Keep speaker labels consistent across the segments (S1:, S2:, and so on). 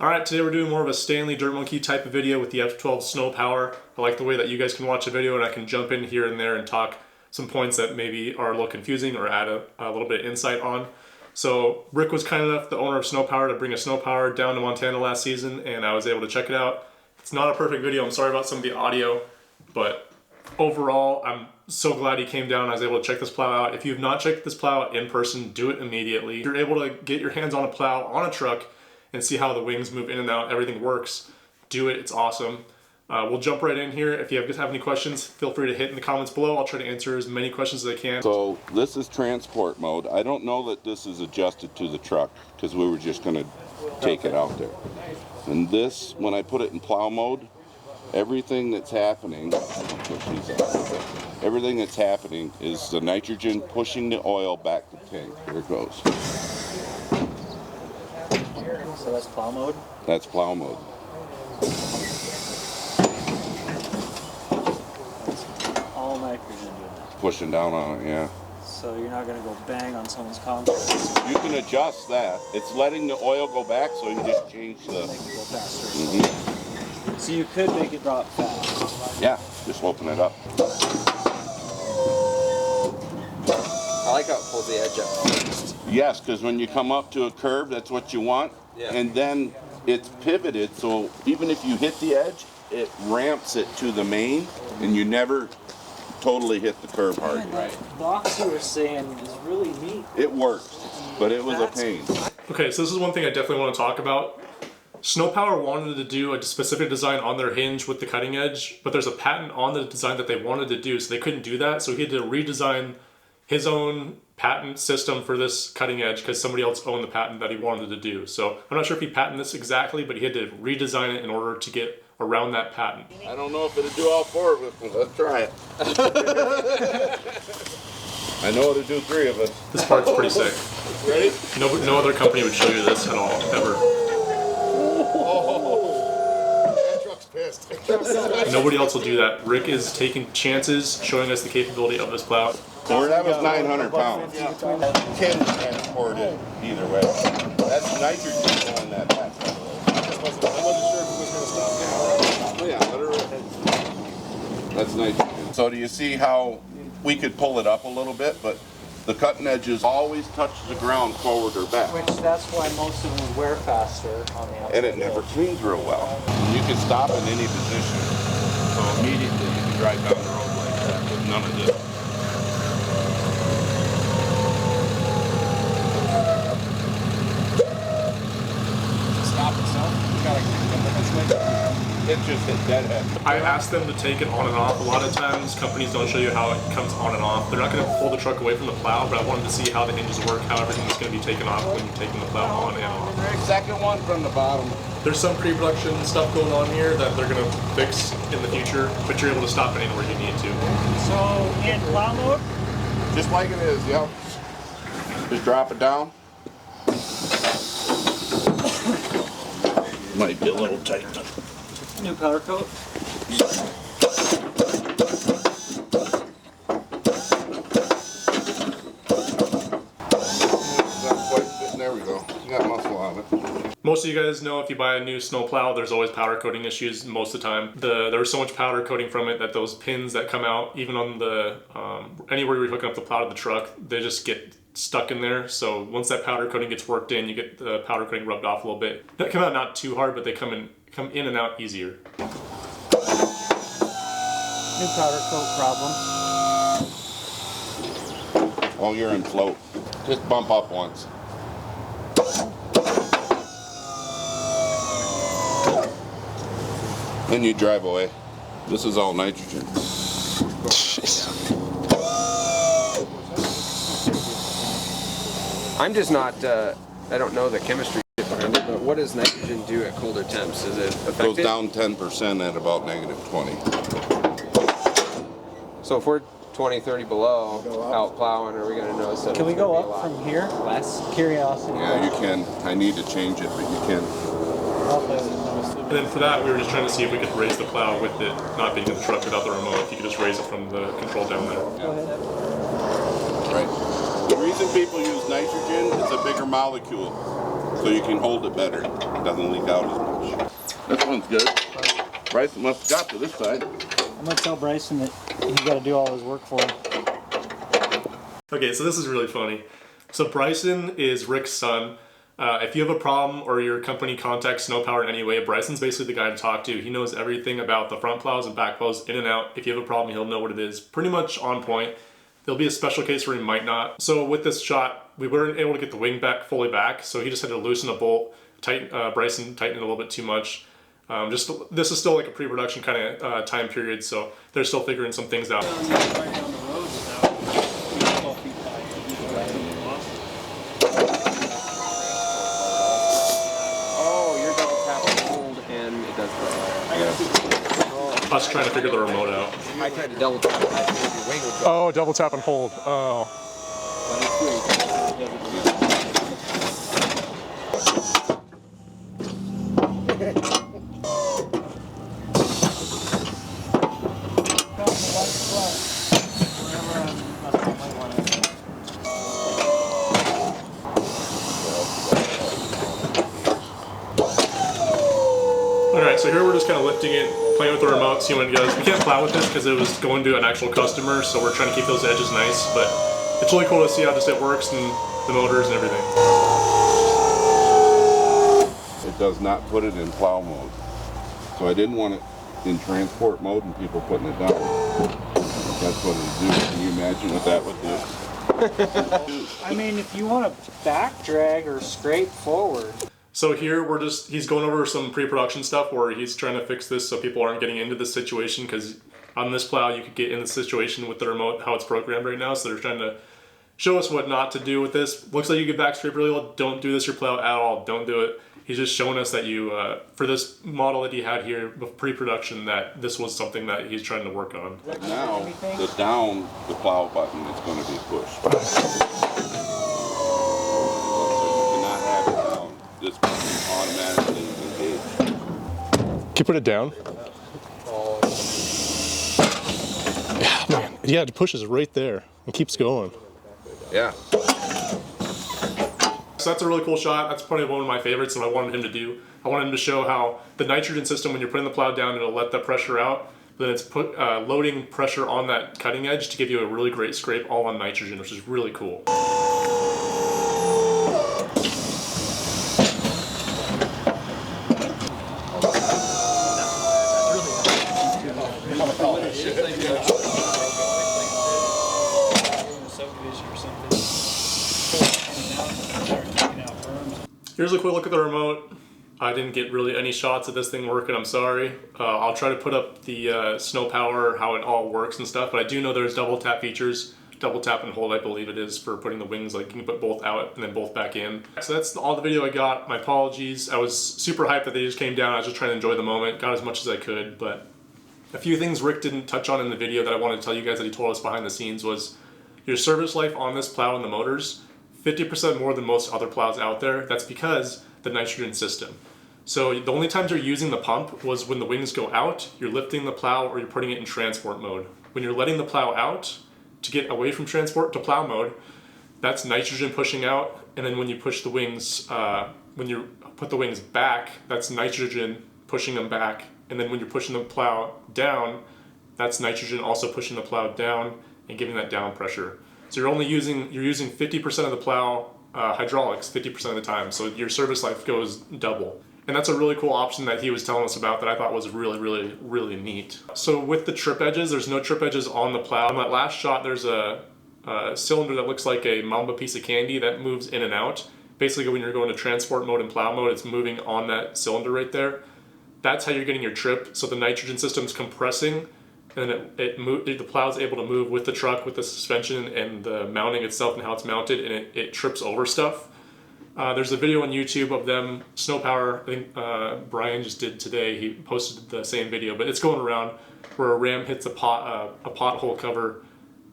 S1: Alright, today we're doing more of a Stanley Dirt Monkey type of video with the F12 Sno Power. I like the way that you guys can watch a video and I can jump in here and there and talk some points that maybe are a little confusing or add a little bit of insight on. So Rick was kind enough, the owner of Sno Power, to bring a Sno Power down to Montana last season, and I was able to check it out. It's not a perfect video, I'm sorry about some of the audio, but overall I'm so glad he came down. I was able to check this plow out. If you have not checked this plow out in person, do it immediately. If you're able to get your hands on a plow on a truck and see how the wings move in and out, everything works, do it, it's awesome. We'll jump right in here. If you have any questions, feel free to hit in the comments below. I'll try to answer as many questions as I can.
S2: So this is transport mode. I don't know that this is adjusted to the truck because we were just going to take it out there. And this, when I put it in plow mode, everything that's happening, everything that's happening is the nitrogen pushing the oil back to the tank. There it goes.
S3: So that's plow mode?
S2: That's plow mode.
S3: All nitrogen doing that.
S2: Pushing down on it, yeah.
S3: So you're not going to go bang on someone's concrete.
S2: You can adjust that. It's letting the oil go back, so you can just change the...
S3: Make it go faster. So you could make it drop fast.
S2: Yeah, just open it up.
S4: I like how it pulls the edge up first.
S2: Yes, because when you come up to a curve, that's what you want.
S4: Yeah.
S2: And then it's pivoted, so even if you hit the edge, it ramps it to the main, and you never totally hit the curve hard.
S3: Man, that box you were saying is really neat.
S2: It works, but it was a pain.
S1: Okay, so this is one thing I definitely want to talk about. Sno Power wanted to do a specific design on their hinge with the cutting edge, but there's a patent on the design that they wanted to do, so they couldn't do that, so he had to redesign his own patent system for this cutting edge because somebody else owned the patent that he wanted to do. So I'm not sure if he patented this exactly, but he had to redesign it in order to get around that patent.
S2: I don't know if it'll do all four of us, but let's try it. I know it'll do three of us.
S1: This part's pretty sick.
S2: Ready?
S1: No other company would show you this at all, ever.
S2: That truck's pissed.
S1: Nobody else will do that. Rick is taking chances, showing us the capability of this plow.
S2: Or that was 900 pounds. You can transport it either way. That's nitrogen on that back. I wasn't sure if it was going to stop now. Oh yeah, let her rip. That's nitrogen. So do you see how we could pull it up a little bit, but the cutting edges always touch the ground forward or back.
S3: Which that's why most of them would wear faster on the outside.
S2: And it never cleans real well. You can stop in any position. So immediately you can drive down the road like that with none of this. It just hit dead head.
S1: I asked them to take it on and off. A lot of times companies don't show you how it comes on and off. They're not going to pull the truck away from the plow, but I wanted to see how the hinges work, how everything is going to be taken off when you're taking the plow on and off.
S2: Second one from the bottom.
S1: There's some pre-production stuff going on here that they're going to fix in the future, but you're able to stop it anywhere you need to.
S3: So in plow mode?
S2: Just like it is, yep. Just drop it down. Might be a little tight.
S3: New powder coat?
S2: There we go. You got muscle on it.
S1: Most of you guys know if you buy a new snow plow, there's always powder coating issues most of the time. There's so much powder coating from it that those pins that come out, even on the anywhere you're hooking up the plow to the truck, they just get stuck in there. So once that powder coating gets worked in, you get the powder coating rubbed off a little bit. They come out not too hard, but they come in and out easier.
S3: New powder coat problem.
S2: Oh, you're in float. Just bump up once. Then you drive away. This is all nitrogen.
S4: I'm just not, I don't know the chemistry behind it, but what does nitrogen do at colder temps? Is it affected?
S2: Goes down 10% at about -20.
S4: So if we're 20, 30 below out plowing, are we going to notice that?
S3: Can we go up from here? Less curiosity.
S2: Yeah, you can. I need to change it, but you can.
S1: And then for that, we were just trying to see if we could raise the plow with it not being in the truck without the remote. If you could just raise it from the control down there.
S3: Go ahead.
S2: Right. The reason reason people use nitrogen, it's a bigger molecule, so you can hold it better. It doesn't leak out as much. This one's good. Bryson must have got to this side.
S3: I'm gonna tell Bryson that he's got to do all his work for him.
S1: Okay, so this is really funny. So Bryson is Rick's son. If you have a problem or your company contacts Sno Power in any way, Bryson's basically the guy to talk to. He knows everything about the front plows and back plows in and out. If you have a problem, he'll know what it is. Pretty much on point. There'll be a special case where he might not. So with this shot, we weren't able to get the wing back fully back, so he just had to loosen a bolt. Bryson tightened it a little bit too much. This is still like a pre-production kind of time period, so they're still figuring some things out. Us trying to figure the remote out.
S4: I tried to double tap. I figured your wing would go.
S1: Oh, double tap and hold. Oh. Alright, so here we're just kind of lifting it, playing with the remote, seeing what it does. We can't plow with this because it was going to an actual customer, so we're trying to keep those edges nice, but it's really cool to see how just it works and the motors and everything.
S2: It does not put it in plow mode. So I didn't want it in transport mode and people putting it down. That's what it would do. Can you imagine what that would do?
S3: I mean, if you want to back drag or scrape forward.
S1: So here he's going over some pre-production stuff where he's trying to fix this so people aren't getting into this situation, because on this plow you could get in the situation with the remote, how it's programmed right now, so they're trying to show us what not to do with this. Looks like you could back scrape really well. Don't do this your plow at all. Don't do it. He's just showing us that you, for this model that he had here, pre-production, that this was something that he's trying to work on.
S2: Now, the plow button is going to be pushed. So you cannot have it down. This button automatically engaged.
S1: Can you put it down? Yeah, man. Yeah, it pushes right there and keeps going.
S2: Yeah.
S1: So that's a really cool shot. That's probably one of my favorites that I wanted him to do. I wanted him to show how the nitrogen system, when you're putting the plow down, it'll let the pressure out. Then it's loading pressure on that cutting edge to give you a really great scrape all on nitrogen, which is really cool. Here's a quick look at the remote. I didn't get really any shots of this thing working, I'm sorry. I'll try to put up the Sno Power, how it all works and stuff, but I do know there's double tap features. Double tap and hold, I believe it is, for putting the wings, like you can put both out and then both back in. So that's all the video I got. My apologies. I was super hyped that they just came down. I was just trying to enjoy the moment. Got as much as I could, but a few things Rick didn't touch on in the video that I wanted to tell you guys that he told us behind the scenes was your service life on this plow and the motors, 50% more than most other plows out there. That's because the nitrogen system. So the only times you're using the pump was when the wings go out, you're lifting the plow, or you're putting it in transport mode. When you're letting the plow out to get away from transport to plow mode, that's nitrogen pushing out. And then when you push the wings, when you put the wings back, that's nitrogen pushing them back. And then when you're pushing the plow down, that's nitrogen also pushing the plow down and giving that down pressure. So you're using 50% of the plow hydraulics 50% of the time. So your service life goes double. And that's a really cool option that he was telling us about that I thought was really, really, really neat. So with the trip edges, there's no trip edges on the plow. On that last shot, there's a cylinder that looks like a Mamba piece of candy that moves in and out. Basically, when you're going to transport mode and plow mode, it's moving on that cylinder right there. That's how you're getting your trip. So the nitrogen system's compressing, and then the plow's able to move with the truck, with the suspension and the mounting itself and how it's mounted, and it trips over stuff. There's a video on YouTube of them, Sno Power, I think Brian just did today. He posted the same video, but it's going around where a ram hits a pothole cover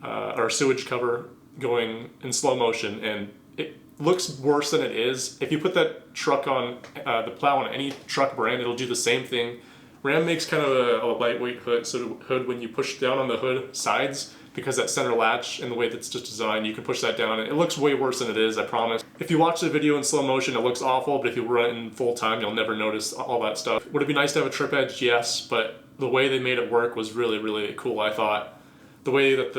S1: or sewage cover going in slow motion, and it looks worse than it is. If you put that truck on, the plow on any truck brand, it'll do the same thing. Ram makes kind of a lightweight hood, so when you push down on the hood sides, because that center latch and the way that's just designed, you can push that down and it looks way worse than it is, I promise. If you watch the video in slow motion, it looks awful, but if you run it in full time, you'll never notice all that stuff. Would it be nice to have a trip edge? Yes, but the way they made it work was really, really cool, I thought. The way that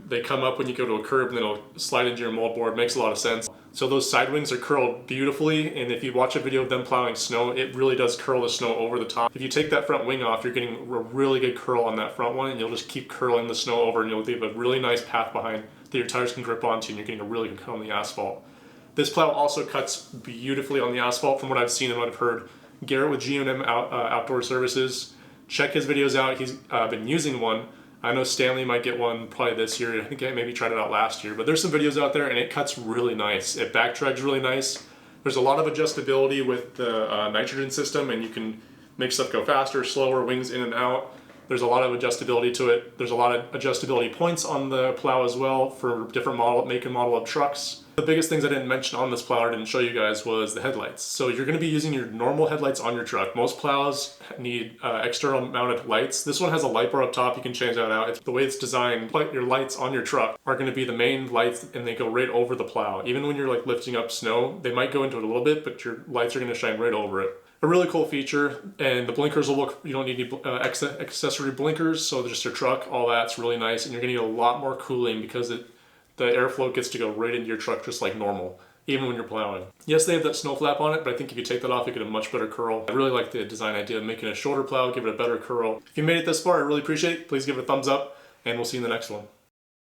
S1: they come up when you go to a curb and then it'll slide into your moldboard makes a lot of sense. So those side wings are curled beautifully, and if you watch a video of them plowing snow, it really does curl the snow over the top. If you take that front wing off, you're getting a really good curl on that front one, and you'll just keep curling the snow over, and you'll leave a really nice path behind that your tires can grip onto, and you're getting a really good cut on the asphalt. This plow also cuts beautifully on the asphalt from what I've seen and what I've heard. Garrett with G&M Outdoor Services, check his videos out. He's been using one. I know Stanley might get one probably this year. I think I maybe tried it out last year, but there's some videos out there and it cuts really nice. It backtracks really nice. There's a lot of adjustability with the nitrogen system, and you can make stuff go faster, slower, wings in and out. There's a lot of adjustability to it. There's a lot of adjustability points on the plow as well for different make and model of trucks. The biggest things I didn't mention on this plow or didn't show you guys was the headlights. So you're going to be using your normal headlights on your truck. Most plows need external mounted lights. This one has a light bar up top. You can change that out. The way it's designed, your lights on your truck are going to be the main lights, and they go right over the plow. Even when you're like lifting up snow, they might go into it a little bit, but your lights are going to shine right over it. A really cool feature, and the blinkers will look, you don't need any accessory blinkers, so just your truck, all that's really nice, and you're going to get a lot more cooling because the airflow gets to go right into your truck just like normal, even when you're plowing. Yes, they have that snow flap on it, but I think if you take that off, you get a much better curl. I really like the design idea of making a shorter plow, give it a better curl. If you made it this far, I really appreciate it. Please give it a thumbs up, and we'll see you in the next one.